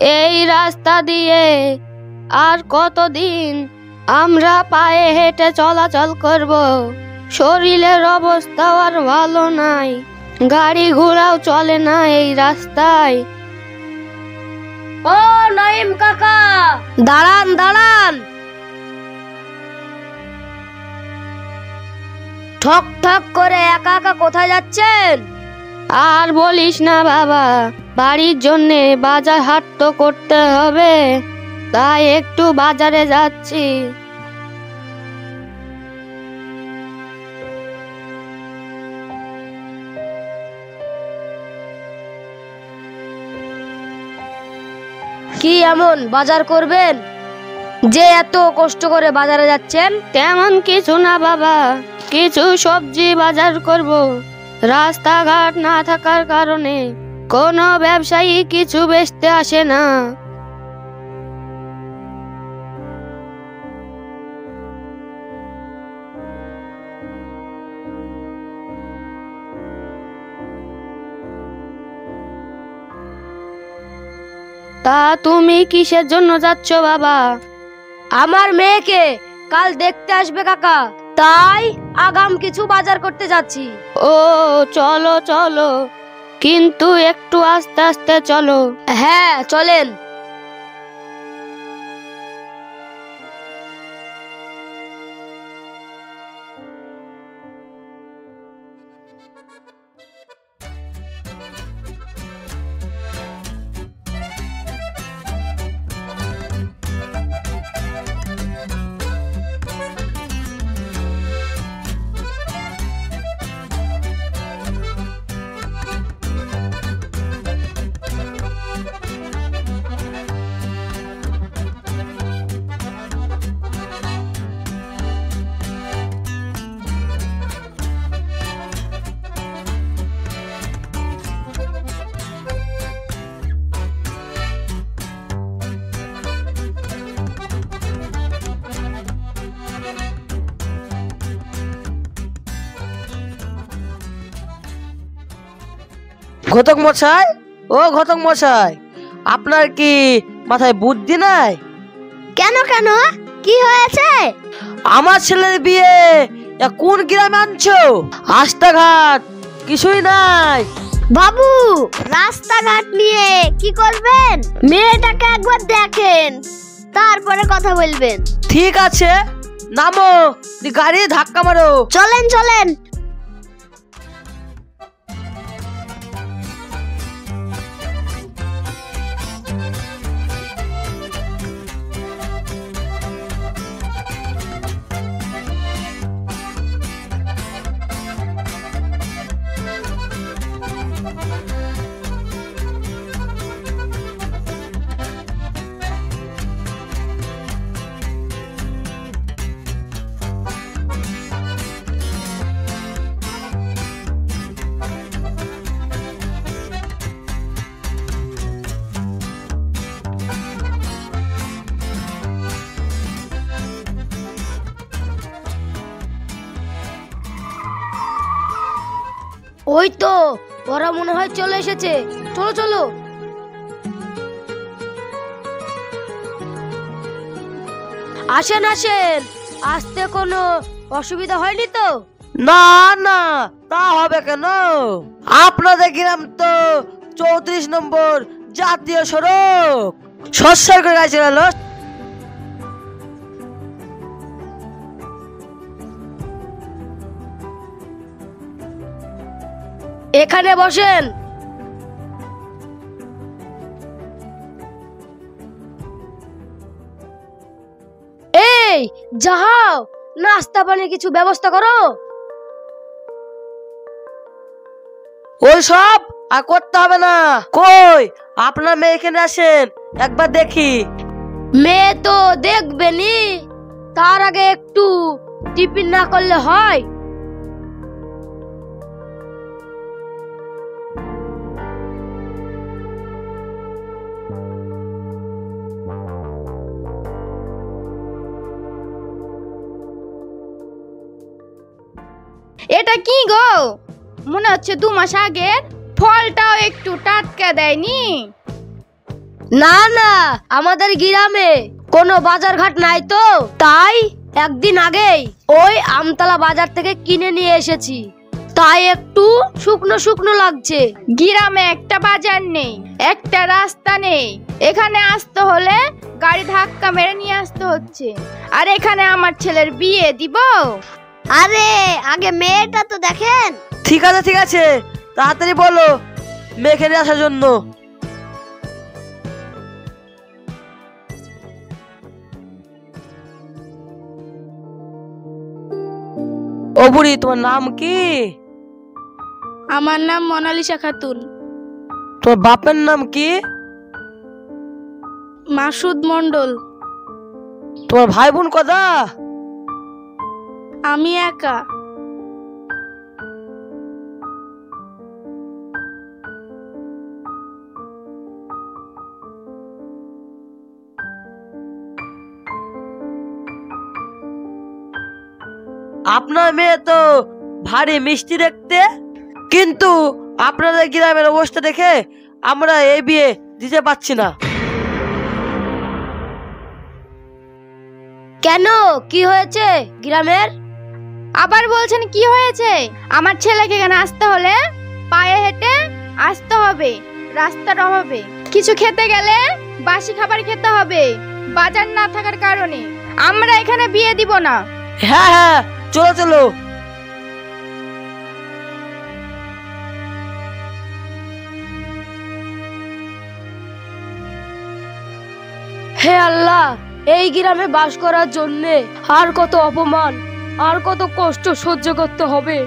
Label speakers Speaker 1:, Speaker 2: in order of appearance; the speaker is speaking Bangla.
Speaker 1: এই রাস্তা দিয়ে আর কতদিন আমরা পায়ে হেঁটে চলাচল করব? শরীরের অবস্থা আর ভালো নাই, গাড়ি ঘোড়াও চলে না এই রাস্তায়।
Speaker 2: ও নাইম কাকা, দাঁড়ান দাঁড়ান। ঠক ঠক করে একা একা কোথায় যাচ্ছেন?
Speaker 1: আর বলিস না বাবা, বাড়ির জন্যে বাজার হাট তো করতে হবে, তাই একটু বাজারে যাচ্ছি।
Speaker 2: কি এমন বাজার করবেন যে এত কষ্ট করে বাজারে যাচ্ছেন?
Speaker 1: তেমন কিছু না বাবা, কিছু সবজি বাজার করব। রাস্তাঘাট না থাকার কারণে কোনো ব্যবসায়ী কিছু বেচতে আসে না। তা তুমি কিসের জন্য যাচ্ছ বাবা?
Speaker 2: আমার মেয়েকে কাল দেখতে আসবে কাকা, তাই আগাম কিছু বাজার করতে যাচ্ছি।
Speaker 1: ও চলো চলো, কিন্তু একটু আস্তে আস্তে চলো।
Speaker 2: হ্যাঁ চলেন।
Speaker 3: ঘটক মশাই, ও ঘটক মশাই, আপনার কি মাথায় বুদ্ধি নাই?
Speaker 2: কেন কেন, কি হয়েছে?
Speaker 3: আমার ছেলের বিয়ে কোন গ্রামে আনছো? রাস্তাঘাট কিছুই নাই।
Speaker 2: বাবু, রাস্তাঘাট নিয়ে কি করবেন? মেয়েটাকে একবার দেখেন, তারপরে কথা বলবেন।
Speaker 3: ঠিক আছে, নামো, গাড়ি ধাক্কা মারো।
Speaker 2: চলেন চলেন। ওই তো ওরা মনে হয় চলে এসেছে, চলো চলো। আসেন আসেন, আসতে কোনো অসুবিধা হয়নি তো?
Speaker 3: না না, তা হবে কেন? আপনাদের গ্রাম তো 34 নম্বর জাতীয় সড়ক, সস্যই করে গেছে গেল।
Speaker 2: এখানে বসেন। এই যাও, নাস্তা পানির কিছু ব্যবস্থা করো।
Speaker 3: ওই সব আর করতে হবে না। কই আপনার মেয়ে এখানে আসেন, একবার দেখি।
Speaker 2: মেয়ে তো দেখবেনি, তার আগে একটু টিফিন না করলে হয়?
Speaker 4: এটা কি গো, মনে হচ্ছে 2 মাস আগের। ফলটাও একটু টাটকা দেয়নি।
Speaker 2: না না, আমাদের গ্রামে কোনো বাজার ঘাট নাই তো, তাই একদিন আগেই ওই আমতলা বাজার থেকে কিনে নিয়ে এসেছি, তাই একটু শুকনো শুকনো লাগছে।
Speaker 4: গ্রামে একটা বাজার নেই, একটা রাস্তা নেই, এখানে আসতে হলে গাড়ি ধাক্কা মেরে নিয়ে আসতে হচ্ছে। আর এখানে আমার ছেলের বিয়ে দিব?
Speaker 1: আরে আগে মেয়েটা তো দেখেন।
Speaker 3: ঠিক আছে, তাড়াতাড়ি বলো মেয়েকে নিয়ে আসার জন্য। ও বুড়ি, তোমার নাম কি?
Speaker 4: আমার নাম মোনালিসা খাতুন।
Speaker 3: তোমার বাপের নাম কি?
Speaker 4: মাসুদ মন্ডল।
Speaker 3: তোমার ভাই বোন কটা?
Speaker 4: আমি একা।
Speaker 3: আপনার মেয়ে তো ভারী মিষ্টি দেখতে, কিন্তু আপনাদের গ্রামের অবস্থা দেখে আমরা এই বিয়ে দিতে পারছি না।
Speaker 2: কেন, কি হয়েছে গ্রামের?
Speaker 4: আবার বলছেন কি হয়েছে? আমার ছেলেকে এখানে আসতে হলে পায়ে হেঁটে আসতে হবে, রাস্তার অভাবে। কিছু খেতে গেলে বাসি খাবার খেতে হবে, বাজার না থাকার কারণে। আমরা এখানে বিয়ে দিব না।
Speaker 3: হ্যাঁ, চলো।
Speaker 2: হে আল্লাহ, এই গ্রামে বাস করার জন্যে আর কত অপমান আর কত কষ্ট সহ্য করতে হবে।